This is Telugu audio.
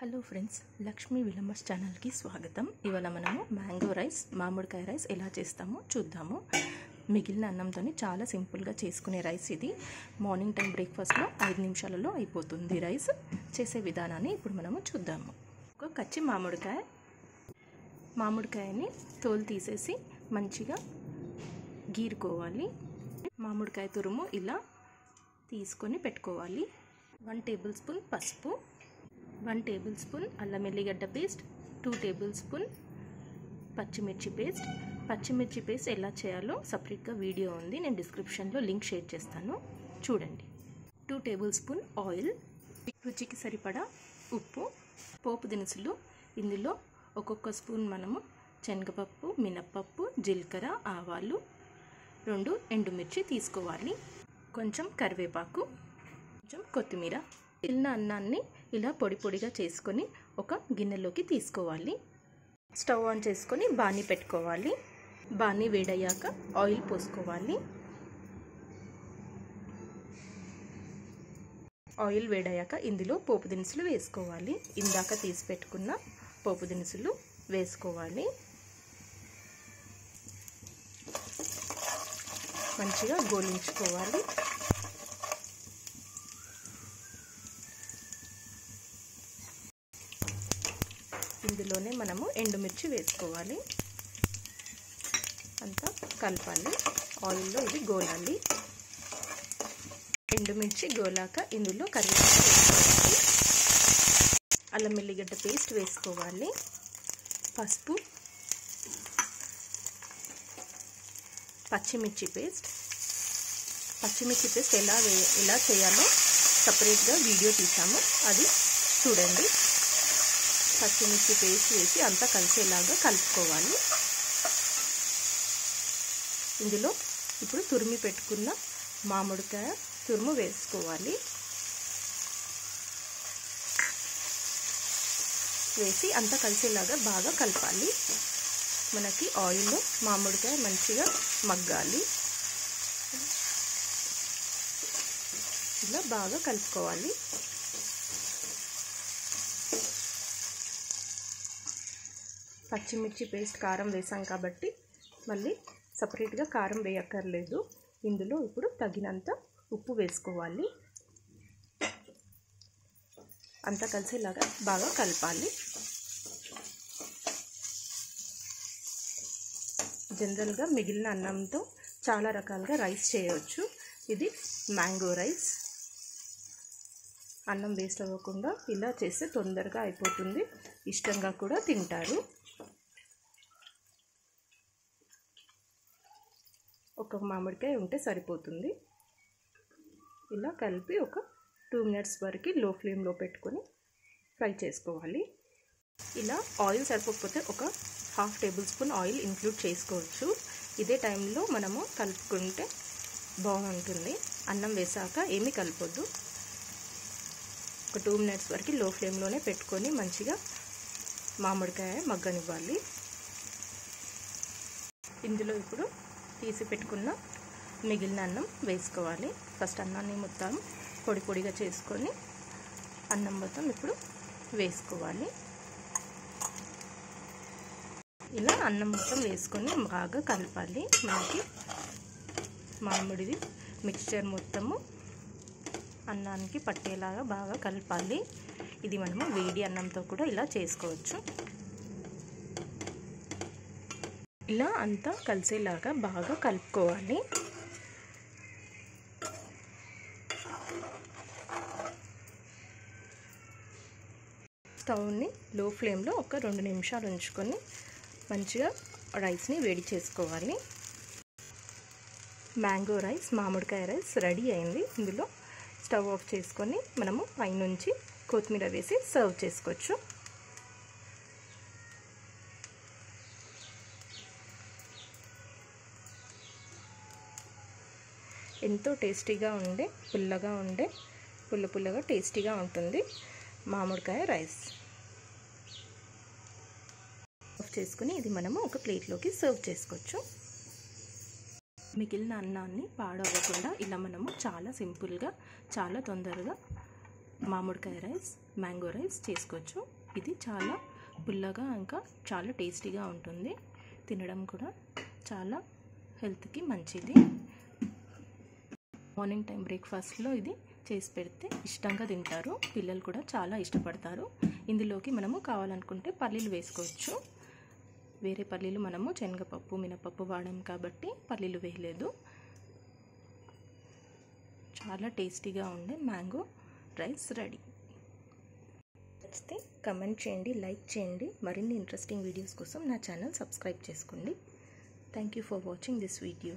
హలో ఫ్రెండ్స్, లక్ష్మి విలమష్ ఛానల్కి స్వాగతం. ఇవాళ మనము మ్యాంగో రైస్, మామిడికాయ రైస్ ఎలా చేస్తామో చూద్దాము. మిగిలిన అన్నంతో చాలా సింపుల్గా చేసుకునే రైస్ ఇది. మార్నింగ్ టైం బ్రేక్ఫాస్ట్లో 5 నిమిషాలలో అయిపోతుంది. రైస్ చేసే విధానాన్ని ఇప్పుడు మనము చూద్దాము. ఒక కచ్చి మామిడికాయని తోలు తీసేసి మంచిగా గీరుకోవాలి. మామిడికాయ తురుము ఇలా తీసుకొని పెట్టుకోవాలి. 1 టేబుల్ స్పూన్ పసుపు, 1 టేబుల్ స్పూన్ అల్లం వెల్లిగడ్డ పేస్ట్, 2 టేబుల్ స్పూన్ పచ్చిమిర్చి పేస్ట్ ఎలా చేయాలో సపరేట్గా వీడియో ఉంది, నేను డిస్క్రిప్షన్లో లింక్ షేర్ చేస్తాను, చూడండి. 2 టేబుల్ స్పూన్ ఆయిల్, రుచికి సరిపడా ఉప్పు, పోపు దినుసులు. ఇందులో ఒక్కొక్క స్పూన్ మనము శనగపప్పు, మినప్పప్పు, జీలకర్ర, ఆవాలు, 2 ఎండుమిర్చి తీసుకోవాలి, కొంచెం కరివేపాకు, కొంచెం కొత్తిమీర. చిన్న అన్నాన్ని ఇలా పొడి పొడిగా చేసుకొని ఒక గిన్నెలోకి తీసుకోవాలి. స్టవ్ ఆన్ చేసుకొని బాణీ పెట్టుకోవాలి. బాణీ వేడయ్యాక ఆయిల్ పోసుకోవాలి. ఆయిల్ వేడయ్యాక ఇందులో పోపు దినుసులు వేసుకోవాలి. ఇందాక తీసి పెట్టుకున్న పోపు దినుసులు వేసుకోవాలి. మంచిగా గోలించుకోవాలి. ఇందులోనే మనము ఎండుమిర్చి వేసుకోవాలి. అంతా కలపాలి. ఆయిల్లో ఇది గోలాలి. ఎండుమిర్చి గోలాక ఇందులో కరివేపాకు వేసుకోవాలి. అల్లం వెల్లిగడ్డ పేస్ట్ వేసుకోవాలి. పసుపు, పచ్చిమిర్చి పేస్ట్ ఎలా చేయాలో సపరేట్గా వీడియో తీసాము, అది చూడండి. పచ్చిమిర్చి పేస్ట్ వేసి అంతా కలిసేలాగా కలుపుకోవాలి. ఇందులో ఇప్పుడు తురిమి పెట్టుకున్న మామిడికాయ తురుము వేసుకోవాలి. వేసి అంతా కలిసేలాగా బాగా కలపాలి. మనకి ఆయిల్లో మామిడికాయ మంచిగా మగ్గాలి. ఇలా బాగా కలుపుకోవాలి. పచ్చిమిర్చి పేస్ట్ కారం వేసాం కాబట్టి మళ్ళీ సపరేట్గా కారం వేయక్కర్లేదు. ఇందులో ఇప్పుడు తగినంత ఉప్పు వేసుకోవాలి. అంతా కలిసేలాగా బాగా కలపాలి. జనరల్గా మిగిలిన అన్నంతో చాలా రకాలుగా రైస్ చేయవచ్చు. ఇది మ్యాంగో రైస్. అన్నం వేస్ట్ అవ్వకుండా ఇలా చేస్తే తొందరగా అయిపోతుంది, ఇష్టంగా కూడా తింటారు. ఒక మామిడికాయ ఉంటే సరిపోతుంది. ఇలా కలిపి ఒక 2 మినిట్స్ వరకు లో ఫ్లేమ్లో పెట్టుకొని ఫ్రై చేసుకోవాలి. ఇలా ఆయిల్ సరిపోకపోతే ఒక 1/2 టేబుల్ స్పూన్ ఆయిల్ ఇంక్లూడ్ చేసుకోవచ్చు. ఇదే టైంలో మనము కలుపుకుంటే బాగుంటుంది. అన్నం వేసాక ఏమీ కలపొద్దు. ఒక 2 మినిట్స్ వరకు లో ఫ్లేమ్లోనే పెట్టుకొని మంచిగా మామిడికాయ మగ్గనివ్వాలి. ఇందులో ఇప్పుడు తీసి పెట్టుకున్న మిగిలిన అన్నం వేసుకోవాలి. ఫస్ట్ అన్నాన్ని మొత్తం పొడి పొడిగా చేసుకొని అన్నం మొత్తం ఇప్పుడు వేసుకోవాలి. ఇలా అన్నం మొత్తం వేసుకొని బాగా కలపాలి. మనకి మామిడిది మిక్స్చర్ మొత్తము అన్నానికి పట్టేలాగా బాగా కలపాలి. ఇది మనము వేడి అన్నంతో కూడా ఇలా చేసుకోవచ్చు. ఇలా అంతా కలిసేలాగా బాగా కలుపుకోవాలి. స్టవ్ని లో ఫ్లేమ్లో ఒక 2 నిమిషాలు ఉంచుకొని మంచిగా రైస్ని వేడి చేసుకోవాలి. మ్యాంగో రైస్, మామిడికాయ రైస్ రెడీ అయింది. ఇందులో స్టవ్ ఆఫ్ చేసుకొని మనము పైనుంచి కొత్తిమీర వేసి సర్వ్ చేసుకోవచ్చు. ఎంతో టేస్టీగా ఉండే, పుల్లగా టేస్టీగా ఉంటుంది మామిడికాయ రైస్. ఆఫ్ చేసుకుని ఇది మనము ఒక ప్లేట్లోకి సర్వ్ చేసుకోవచ్చు. మిగిలిన అన్నాన్ని పాడవకుండా ఇలా మనము చాలా సింపుల్గా, చాలా తొందరగా మామిడికాయ రైస్, మ్యాంగో రైస్ చేసుకోవచ్చు. ఇది చాలా పుల్లగా ఇంకా చాలా టేస్టీగా ఉంటుంది. తినడం కూడా చాలా హెల్త్కి మంచిది. మార్నింగ్ టైం బ్రేక్ఫాస్ట్లో ఇది చేసి పెడితే ఇష్టంగా తింటారు. పిల్లలు కూడా చాలా ఇష్టపడతారు. ఇందులోకి మనము కావాలనుకుంటే పల్లీలు వేసుకోవచ్చు. వేరే పల్లీలు మనము శనగపప్పు, మినపప్పు వాడాం కాబట్టి పల్లీలు వేయలేదు. చాలా టేస్టీగా ఉండే మ్యాంగో రైస్ రెడీ. నచ్చితే కమెంట్ చేయండి, లైక్ చేయండి. మరిన్ని ఇంట్రెస్టింగ్ వీడియోస్ కోసం నా ఛానల్ సబ్స్క్రైబ్ చేసుకోండి. Thank you for watching this video.